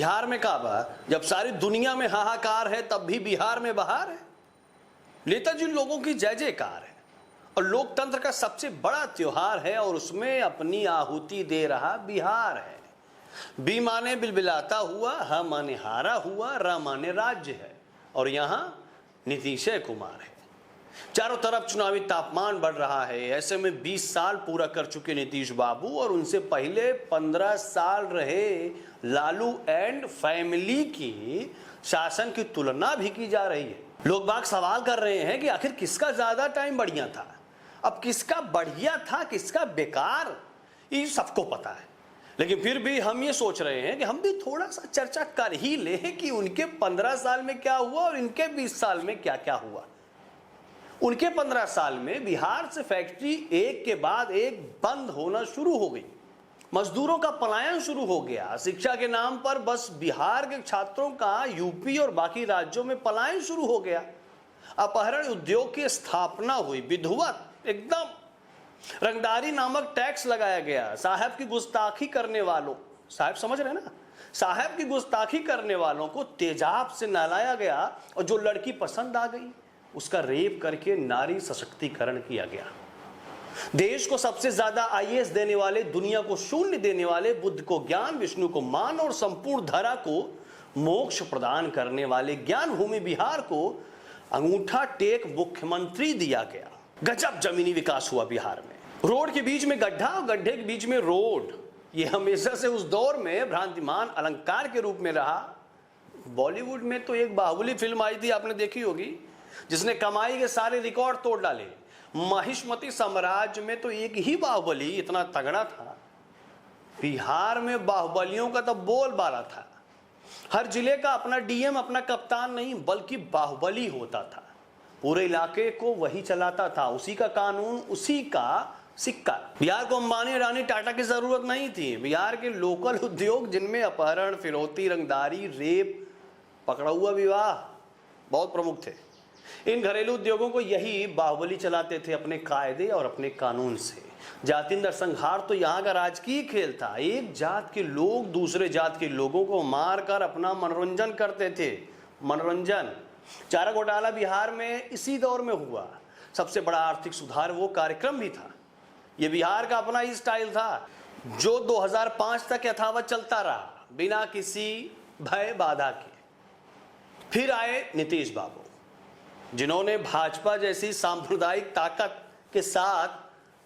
बिहार में काबा, जब सारी दुनिया में हाहाकार है तब भी बिहार में बहार है। नेताजी लोगों की जय जयकार है और लोकतंत्र का सबसे बड़ा त्योहार है और उसमें अपनी आहुति दे रहा बिहार है। बी माने बिलबिलाता हुआ, ह माने हारा हुआ, र माने राज्य है और यहां नीतीश कुमार है। चारों तरफ चुनावी तापमान बढ़ रहा है। ऐसे में 20 साल पूरा कर चुके नीतीश बाबू और उनसे पहले 15 साल रहे लालू एंड फैमिली की शासन की तुलना भी की जा रही है। लोग बाग सवाल कर रहे हैं कि आखिर किसका ज्यादा टाइम बढ़िया था। अब किसका बढ़िया था, किसका बेकार, ये सबको पता है, लेकिन फिर भी हम ये सोच रहे हैं कि हम भी थोड़ा सा चर्चा कर ही लें कि उनके 15 साल में क्या हुआ और इनके 20 साल में क्या क्या हुआ। उनके 15 साल में बिहार से फैक्ट्री एक के बाद एक बंद होना शुरू हो गई, मजदूरों का पलायन शुरू हो गया, शिक्षा के नाम पर बस बिहार के छात्रों का यूपी और बाकी राज्यों में पलायन शुरू हो गया, अपहरण उद्योग की स्थापना हुई, विधिवत एकदम रंगदारी नामक टैक्स लगाया गया, साहब की गुस्ताखी करने वालों, साहब समझ रहे हैं ना, साहब की गुस्ताखी करने वालों को तेजाब से नहलाया गया और जो लड़की पसंद आ गई उसका रेप करके नारी सशक्तिकरण किया गया। देश को सबसे ज्यादा आईएएस देने वाले, दुनिया को शून्य देने वाले, बुद्ध को ज्ञान, विष्णु को मान और संपूर्ण धरा को मोक्ष प्रदान करने वाले ज्ञान भूमि बिहार को अंगूठा टेक मुख्यमंत्री दिया गया। गजब जमीनी विकास हुआ बिहार में। रोड के बीच में गड्ढा और गड्ढे के बीच में रोड, ये हमेशा से उस दौर में भ्रांतिमान अलंकार के रूप में रहा। बॉलीवुड में तो एक बाहुबली फिल्म आई थी, आपने देखी होगी, जिसने कमाई के सारे रिकॉर्ड तोड़ डाले। महिष्मती साम्राज्य में तो एक ही बाहुबली इतना तगड़ा था, बिहार में बाहुबलियों का तो बोलबाला था। हर जिले का अपना डीएम, अपना कप्तान नहीं बल्कि बाहुबली होता था। पूरे इलाके को वही चलाता था, उसी का कानून, उसी का सिक्का। बिहार को अंबानी, अडानी, टाटा की जरूरत नहीं थी। बिहार के लोकल उद्योग जिनमें अपहरण, फिरौती, रंगदारी, रेप, पकड़ा हुआ विवाह बहुत प्रमुख थे, इन घरेलू उद्योगों को यही बाहुबली चलाते थे अपने कायदे और अपने कानून से। जातिंदर संहार तो यहाँ का राजकीय खेल था। एक जात के लोग दूसरे जात के लोगों को मारकर अपना मनोरंजन करते थे। मनोरंजन, चारा घोटाला बिहार में इसी दौर में हुआ। सबसे बड़ा आर्थिक सुधार वो कार्यक्रम भी था। ये बिहार का अपना ही स्टाइल था जो 2005 तक यथावत चलता रहा बिना किसी भय बाधा के। फिर आए नीतीश बाबू, जिन्होंने भाजपा जैसी सांप्रदायिक ताकत के साथ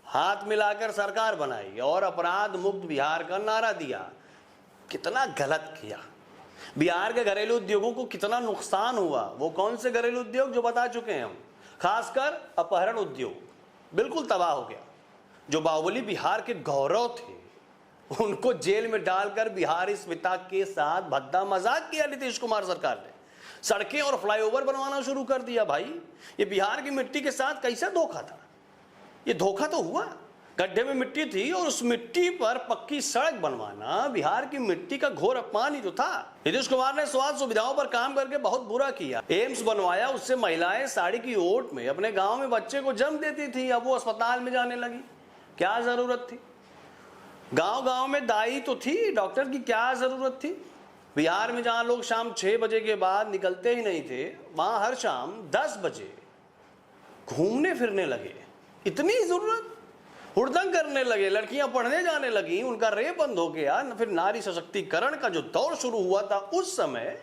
हाथ मिलाकर सरकार बनाई और अपराध मुक्त बिहार का नारा दिया। कितना गलत किया, बिहार के घरेलू उद्योगों को कितना नुकसान हुआ। वो कौन से घरेलू उद्योग जो बता चुके हैं हम, खासकर अपहरण उद्योग बिल्कुल तबाह हो गया। जो बाहुबली बिहार के गौरव थे उनको जेल में डालकर बिहारी स्मिता के साथ भद्दा मजाक किया नीतीश कुमार सरकार ने। सड़कें और फ्लाईओवर बनवाना शुरू कर दिया। भाई, ये बिहार की मिट्टी के साथ कैसा धोखा था। ये धोखा तो हुआ, गड्ढे में मिट्टी थी और उस मिट्टी पर पक्की सड़क बनवाना बिहार की मिट्टी का घोर अपमान ही तो था। नीतीश कुमार ने स्वास्थ्य सुविधाओं पर काम करके बहुत बुरा किया। एम्स बनवाया, उससे महिलाएं साड़ी की ओट में अपने गांव में बच्चे को जन्म देती थी, अब वो अस्पताल में जाने लगी। क्या जरूरत थी? गांव गांव में दाई तो थी, डॉक्टर की क्या जरूरत थी? बिहार में जहां लोग शाम 6 बजे के बाद निकलते ही नहीं थे, वहां हर शाम 10 बजे घूमने फिरने लगे। इतनी जरूरत, हुड़दंग करने लगे, लड़कियां पढ़ने जाने लगी, उनका रेप बंद हो गया। फिर नारी सशक्तिकरण का जो दौर शुरू हुआ था उस समय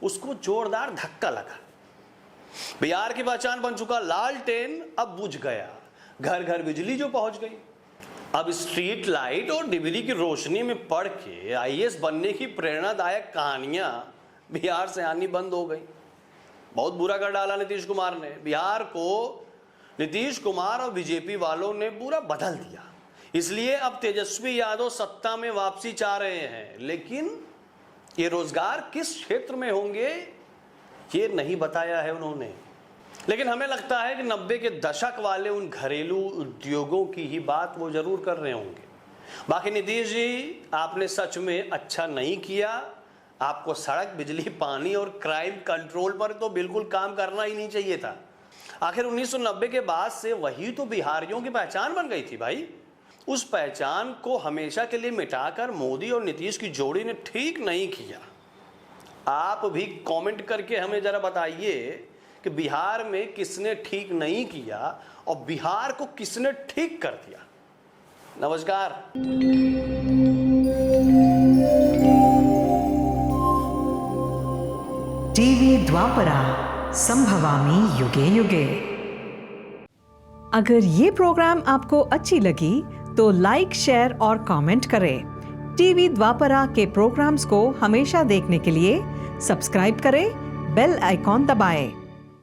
उसको जोरदार धक्का लगा। बिहार की पहचान बन चुका लालटेन अब बुझ गया, घर घर बिजली जो पहुंच गई। अब स्ट्रीट लाइट और डिबरी की रोशनी में पढ़ के आईएएस बनने की प्रेरणादायक कहानियां बिहार से आनी बंद हो गई। बहुत बुरा कर डाला नीतीश कुमार ने। बिहार को नीतीश कुमार और बीजेपी वालों ने पूरा बदल दिया। इसलिए अब तेजस्वी यादव सत्ता में वापसी चाह रहे हैं, लेकिन ये रोजगार किस क्षेत्र में होंगे ये नहीं बताया है उन्होंने। लेकिन हमें लगता है कि 90 के दशक वाले उन घरेलू उद्योगों की ही बात वो जरूर कर रहे होंगे। बाकी नीतीश जी, आपने सच में अच्छा नहीं किया। आपको सड़क, बिजली, पानी और क्राइम कंट्रोल पर तो बिल्कुल काम करना ही नहीं चाहिए था। आखिर 1990 के बाद से वही तो बिहारियों की पहचान बन गई थी भाई। उस पहचान को हमेशा के लिए मिटाकर मोदी और नीतीश की जोड़ी ने ठीक नहीं किया। आप भी कमेंट करके हमें जरा बताइए कि बिहार में किसने ठीक नहीं किया और बिहार को किसने ठीक कर दिया। नमस्कार। टीवी द्वापरा, संभवामि युगे युगे। अगर ये प्रोग्राम आपको अच्छी लगी तो लाइक, शेयर और कमेंट करें। टीवी द्वापरा के प्रोग्राम्स को हमेशा देखने के लिए सब्सक्राइब करें, बेल आइकॉन दबाएं।